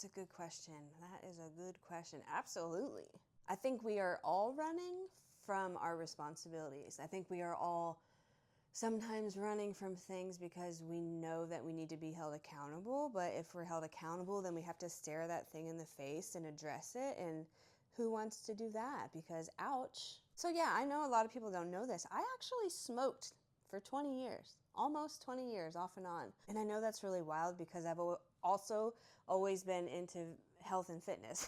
That's a good question. That is a good question. Absolutely. I think we are all running from our responsibilities. I think we are all sometimes running from things because we know that we need to be held accountable. But if we're held accountable, then we have to stare that thing in the face and address it. And who wants to do that? Because ouch. So yeah, I know a lot of people don't know this. I actually smoked for 20 years, almost 20 years off and on. And I know that's really wild because I've also always been into health and fitness.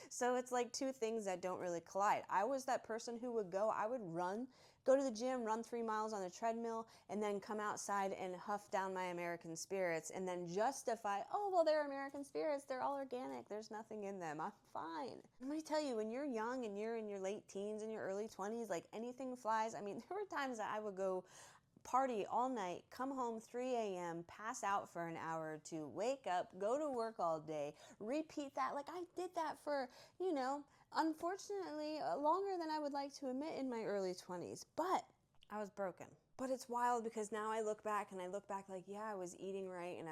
So it's like two things that don't really collide. I was that person who I would run, go to the gym, run 3 miles on the treadmill, and then come outside and huff down my American spirits and then justify, oh, well, they're American spirits. They're all organic. There's nothing in them. I'm fine. Let me tell you, when you're young and you're in your late teens and your early 20s, like anything flies. I mean, there were times that I would go party all night, come home 3 a.m., pass out for an hour or two, wake up, go to work all day, repeat that. Like I did that for, unfortunately, longer than I would like to admit in my early 20s, but I was broken. But it's wild because now I look back like, yeah, I was eating right and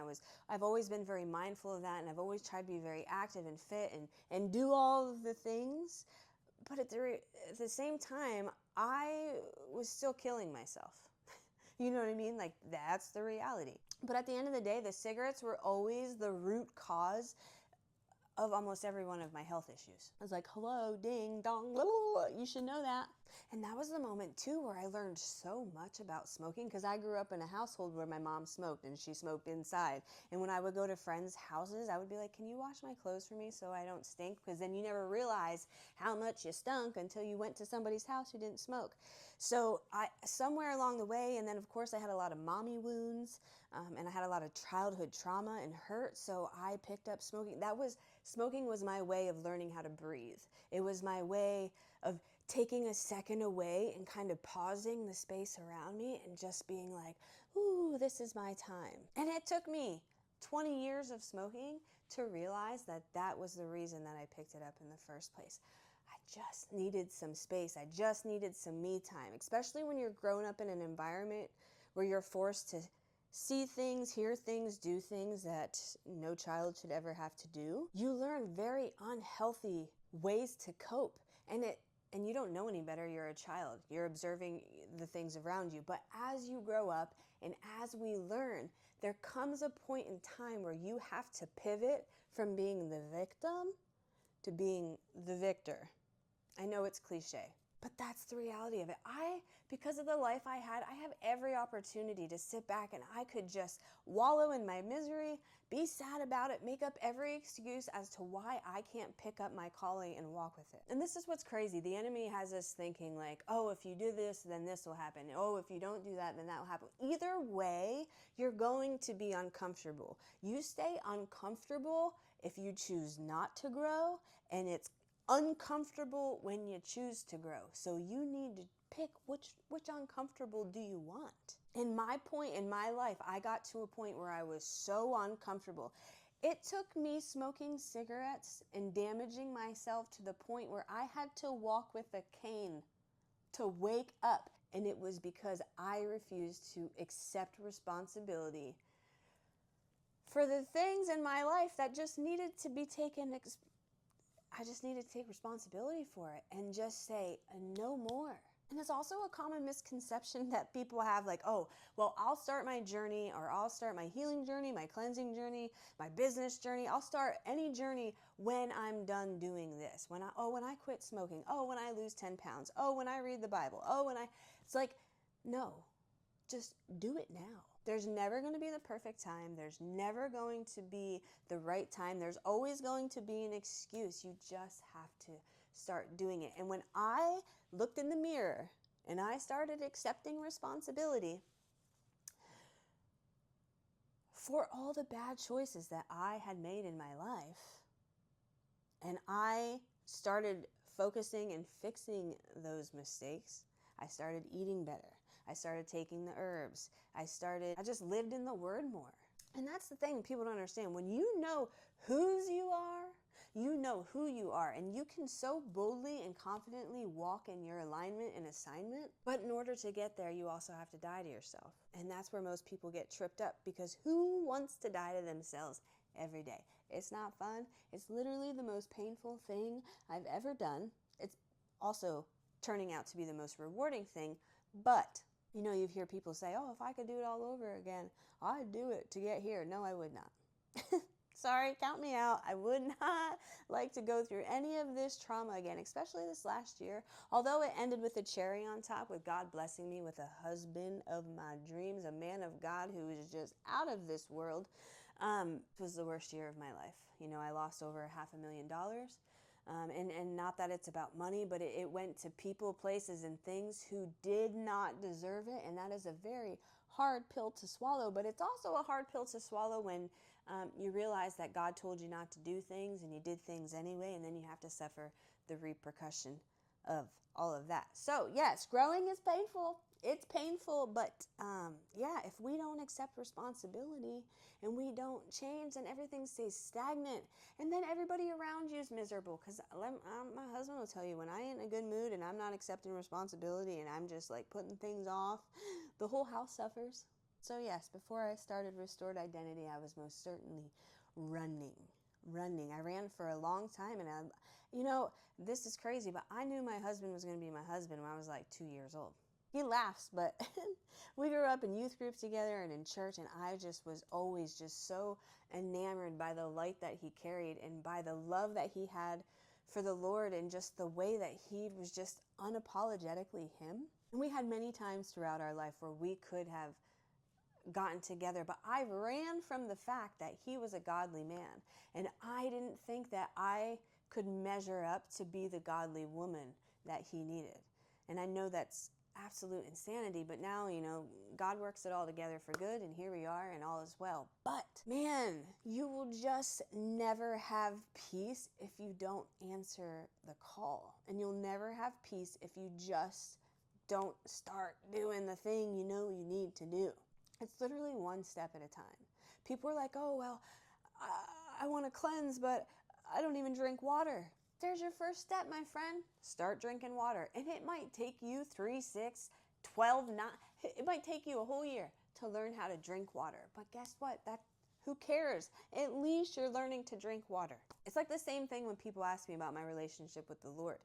I've always been very mindful of that and I've always tried to be very active and fit and do all of the things. But at the same time, I was still killing myself. You know what I mean? Like, that's the reality. But at the end of the day, the cigarettes were always the root cause of almost every one of my health issues. I was like, hello, ding, dong, blah, blah, blah, you should know that. And that was the moment too where I learned so much about smoking because I grew up in a household where my mom smoked and she smoked inside. And when I would go to friends' houses, I would be like, can you wash my clothes for me so I don't stink? Because then you never realize how much you stunk until you went to somebody's house who didn't smoke. So somewhere along the way, and then of course I had a lot of mommy wounds and I had a lot of childhood trauma and hurt. So I picked up smoking. Smoking was my way of learning how to breathe. It was my way of taking a second away and kind of pausing the space around me and just being like, ooh, this is my time. And it took me 20 years of smoking to realize that that was the reason that I picked it up in the first place. I just needed some space. I just needed some me time, especially when you're growing up in an environment where you're forced to see things, hear things, do things that no child should ever have to do. You learn very unhealthy ways to cope. And you don't know any better, you're a child. You're observing the things around you. But as you grow up and as we learn, there comes a point in time where you have to pivot from being the victim to being the victor. I know it's cliche, but that's the reality of it. Because of the life I had, I have every opportunity to sit back and I could just wallow in my misery, be sad about it, make up every excuse as to why I can't pick up my calling and walk with it. And this is what's crazy. The enemy has us thinking like, oh, if you do this, then this will happen. Oh, if you don't do that, then that will happen. Either way, you're going to be uncomfortable. You stay uncomfortable if you choose not to grow, and it's uncomfortable when you choose to grow. So you need to pick which uncomfortable do you want. In my point in my life, I got to a point where I was so uncomfortable. It took me smoking cigarettes and damaging myself to the point where I had to walk with a cane to wake up. And it was because I refused to accept responsibility for the things in my life that just needed to be taken. I just needed to take responsibility for it and just say, no more. And it's also a common misconception that people have like, oh, well, I'll start my journey or I'll start my healing journey, my cleansing journey, my business journey. I'll start any journey when I'm done doing this. When I quit smoking. Oh, when I lose 10 pounds. Oh, when I read the Bible. It's like, no, just do it now. There's never going to be the perfect time. There's never going to be the right time. There's always going to be an excuse. You just have to start doing it. And when I looked in the mirror and I started accepting responsibility for all the bad choices that I had made in my life, and I started focusing and fixing those mistakes, I started eating better. I started taking the herbs. I just lived in the Word more. And that's the thing people don't understand. When you know whose you are, you know who you are. And you can so boldly and confidently walk in your alignment and assignment. But in order to get there, you also have to die to yourself. And that's where most people get tripped up, because who wants to die to themselves every day? It's not fun. It's literally the most painful thing I've ever done. It's also turning out to be the most rewarding thing. But, you know, you hear people say, oh, if I could do it all over again, I'd do it to get here. No, I would not. Sorry, count me out. I would not like to go through any of this trauma again, especially this last year. Although it ended with a cherry on top, with God blessing me with a husband of my dreams, a man of God who is just out of this world. It was the worst year of my life. You know, I lost over $500,000. And not that it's about money, but it went to people, places, and things who did not deserve it. And that is a very hard pill to swallow. But it's also a hard pill to swallow when you realize that God told you not to do things and you did things anyway, and then you have to suffer the repercussion of all of that. So yes, growing is painful. It's painful, but yeah, if we don't accept responsibility and we don't change, then everything stays stagnant. And then everybody around you is miserable. Because my husband will tell you, when I ain't in a good mood and I'm not accepting responsibility and I'm just like putting things off, the whole house suffers. So yes, before I started Restored Identity, I was most certainly running. I ran for a long time, and you know, this is crazy, but I knew my husband was going to be my husband when I was like 2 years old. He laughs, but we grew up in youth groups together and in church, and I just was always just so enamored by the light that he carried and by the love that he had for the Lord and just the way that he was just unapologetically him. And we had many times throughout our life where we could have gotten together, but I ran from the fact that he was a godly man, and I didn't think that I could measure up to be the godly woman that he needed. And I know that's absolute insanity, but now, you know, God works it all together for good, and here we are, and all is well. But man, you will just never have peace if you don't answer the call, and you'll never have peace if you just don't start doing the thing you know you need to do. It's literally one step at a time. People are like, oh, well, I want to cleanse, but I don't even drink water. There's your first step, my friend. Start drinking water. And it might take you 3, 6, 12, 9. It might take you a whole year to learn how to drink water. But guess what? Who cares? At least you're learning to drink water. It's like the same thing when people ask me about my relationship with the Lord.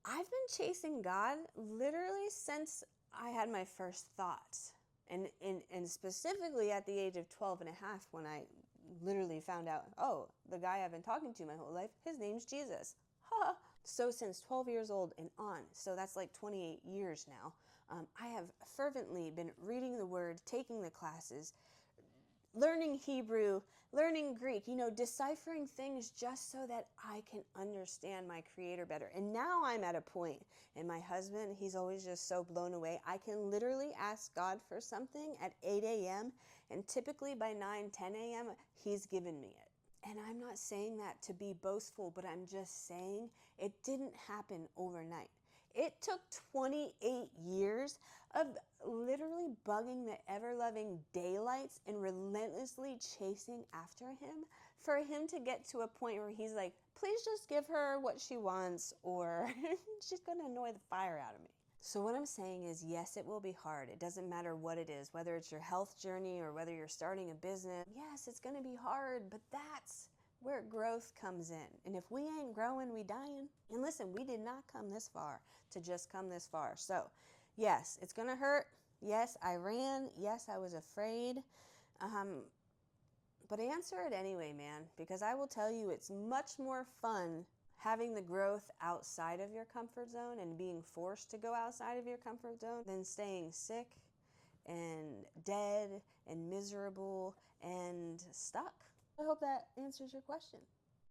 I've been chasing God literally since I had my first thoughts. And specifically at the age of 12 and a half, when I literally found out, oh, the guy I've been talking to my whole life, his name's Jesus. Ha! So since 12 years old and on, so that's like 28 years now, I have fervently been reading the Word, taking the classes, learning Hebrew, learning Greek, you know, deciphering things just so that I can understand my Creator better. And now I'm at a point, and my husband, he's always just so blown away. I can literally ask God for something at 8 a.m., and typically by 9, 10 a.m., he's given me it. And I'm not saying that to be boastful, but I'm just saying it didn't happen overnight. It took 28 years of literally bugging the ever-loving daylights and relentlessly chasing after him for him to get to a point where he's like, please just give her what she wants, or she's going to annoy the fire out of me. So what I'm saying is, yes, it will be hard. It doesn't matter what it is, whether it's your health journey or whether you're starting a business. Yes, it's going to be hard, but that's where growth comes in. And if we ain't growing, we dying. And listen, we did not come this far to just come this far. So yes, it's going to hurt. Yes, I ran. Yes, I was afraid. But answer it anyway, man, because I will tell you, it's much more fun having the growth outside of your comfort zone and being forced to go outside of your comfort zone than staying sick and dead and miserable and stuck. I hope that answers your question.